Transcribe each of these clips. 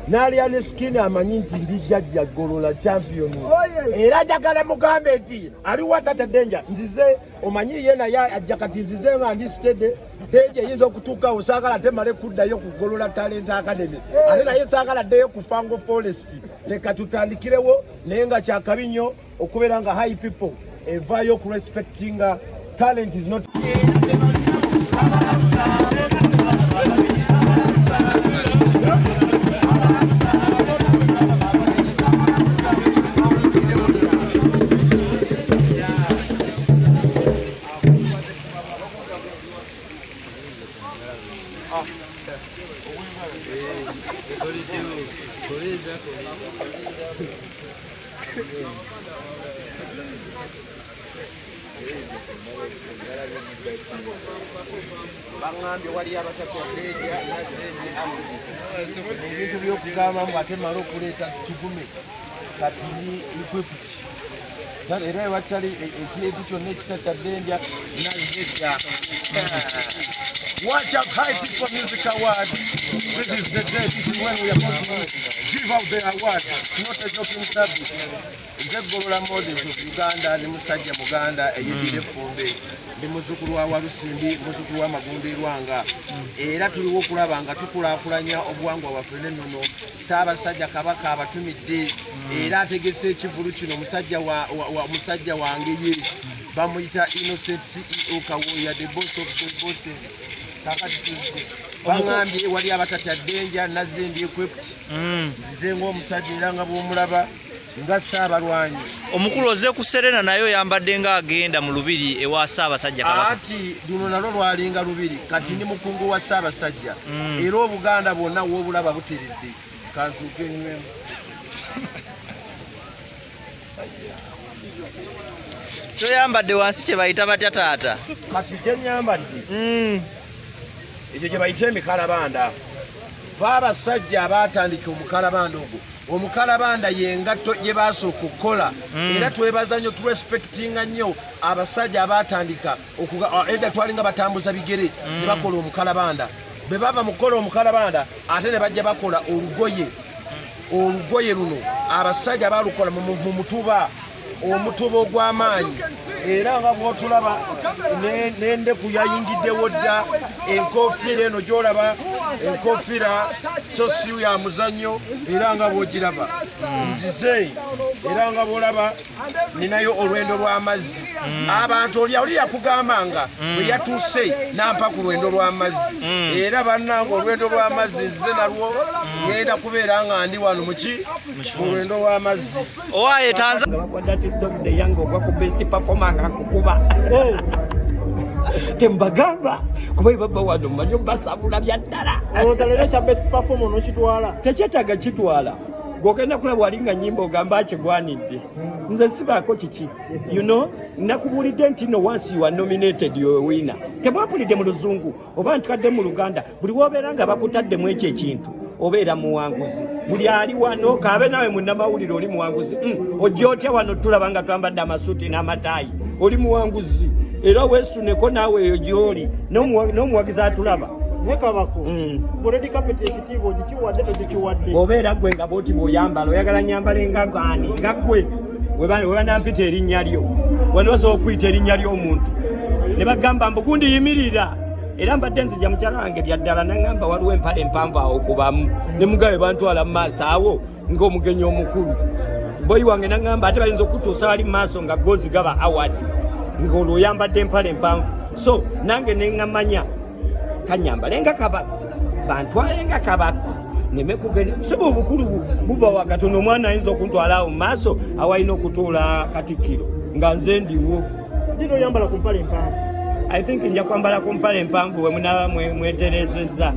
n'alya skin amanyi nti ndi jjajja Golola champion. Era njagala mugambe nti aliwo Tata Danger nzize omanyi ye naye ajja kati nzize nga ndi stede Danger yinza okutuuka osaagala temale kuddayo ku Golola Talent Academy ate naye saagala ddeyo ku Fango Forest. Leka tutandikirewo naye nga kyakabi nnyo okubeera nga high people evaayo ku respecting talent is not bangambye wali abatatyateja ebintu byokugamba mbu ate mala okuleeta kigume kati ni equipment era ewakyali ekintu kyonna ekitakyadendya nazeja. Watch out, High People Music Award. This is the day. This is when we are going to give out the award. Not a joking service. Golola Moses of Uganda, the Musajja Muganda, Eyidire Fumbe, the Muzukulu wa Walusimbi, Muzukulu wa Magundi Rwanga. Era tuliwo okulaba nga tukulaakulanya obuwangwa bwaffe n'ennono. Ssaabasajja Kabaka abatumidde era ategese ekivulu kino musajja wange ye bamuyita Innocent CEO Kawoya, the boss of the boss. Bangambye wali abatataddenja nazze ndi equipped nzize ng'omusajja era nga bw'omulaba nga Ssaabalwanyi. Omukulu oze ku Serena nayo yambadde nga agenda mu lubiri ewa Ssaabasajja Kabaka. Ati luno nalwo lwalinga lubiri kati ndi mukungu wa Ssaabasajja era Obuganda bwonna w'obulaba buteredde kansuuke nywemu. Toyambadde wansi kye bayita batya taata? Kati kyenyambadde ekyo kye bayita emikalabanda. Fe abasajja abaatandika omukalabanda ogwo. Omukalabanda yengatto gye baasooka okukola era twebaza nnyo turespectinga nnyo abasajja abaatandika edda twalinga batambuza bigere ne bakola omukalabanda. Bwe bava mu kukola omukalabanda ate ne bajja bakola olugoye luno abasajja baalukola mu mutuba omutuba ogw'amaanyi era nga bw'otulaba n'endeku yayingiddewo dda. Enkofiira eno gy'olaba enkofiira so si ya muzannyo era nga bw'ogiraba nzize era nga bw'olaba ninayo olwendo lw'amazzi. Abantu oli yakugamba nga bwe yatuuse nampa ku lwendo lw'amazzi era bannange olwendo lw'amazzi nzize nalwo ngenda kubeera nga ndi wano muki mu lwendo lw'amazzi. Owaye Of the young ogwa ku best performer akukuba tembagamba kuba baba wano manyo basabula bya ddala olaleresha best performer n'okitwala tekyetaaga kitwala gwogenda kulaba walinga nyimba ogamba akigwanidde nze sibaako kiki you know nakubulidde nti no once you are nominated you are a winner. Temwapulidde mu luzungu oba ntukadde mu Luganda buli wobeera nga bakutaddemu ekyo ekintu obeera muwanguzi. Buli ali wano kaabe nawe munnamawulire oli muwanguzi. Ojja otya wano tulaba nga twambadde amasuuti n'amataayi oli muwanguzi era weesuneko naawe eyo gy'oli n'omuwagizi atulaba. Kabako already kapeti ekitiibwa ogikiwadde togikiwadde obeera gwe nga bwoti bw'oyambala oyagala nyambale nga gaani nga gwe webanampita erinnya lyo wano basobola okuyita erinnya ly'omuntu ne bagamba mbugundi yimirira era mbadde nzija mukyala wange byaddala naŋŋamba waliwo empale empanvu awo kubamu ne mugabe bantwala mu maaso awo ng'omugenyi omukulu. Boyi wange naŋŋamba ate bayinza okutuusa wali mu maaso nga gozi gaba award ng'olwo oyambadde empale empanvu. So nange neŋŋamanya kanyambalenga Kabako bantwalenga Kabako neme kugenda siba obukulu buva wakatono omwana ayinza okuntwala awo mu maaso awalina okutuula Katikkiro nga nze ndiwo. Dino yambala ku mpale empanvu. I think nja kwambala ku mpale empanvu we munaba mweterezezza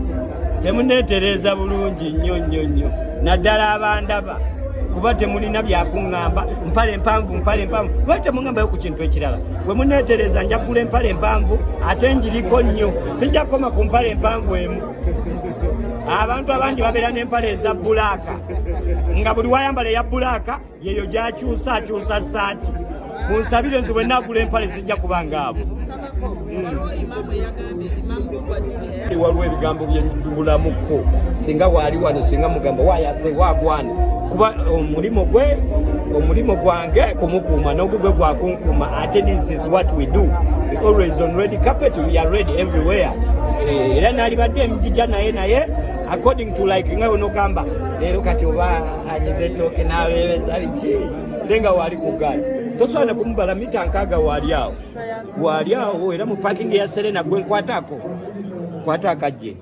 temuneetereza bulungi nnyo naddala abandaba kuba temulina byakuŋŋamba mpale empanvu lwaki temuŋŋambayo ku kintu ekirala. We muneetereza nja kugula empale empanvu ate njiriko nnyo sijja kukoma ku mpale empanvu emu. Abantu abangi babeera n'empale eza bbulaaka nga buli wayambala eya bbulaaka yeyo gy'akyusa saati. Munsabire nze bwe nnaagula empale sijja kuba ngaabo. waliwo ebigambo byebulamuko singa waali wano singa mugamba wayase wagwana kuba omulimu gwange kumukuuma n'ogugwe gwakunkuuma ate this is what we do. We always on red carpet, we are ready everywhere. Era nalibadde emijija naye according to like nga onogamba leero kati oba anyeze ettooke n'abeebeza biki nenga waali ku ggaali tosobola kumubala mita nkaaga waali awo era mu parking ya Serena gwe nkwatako kwata akajje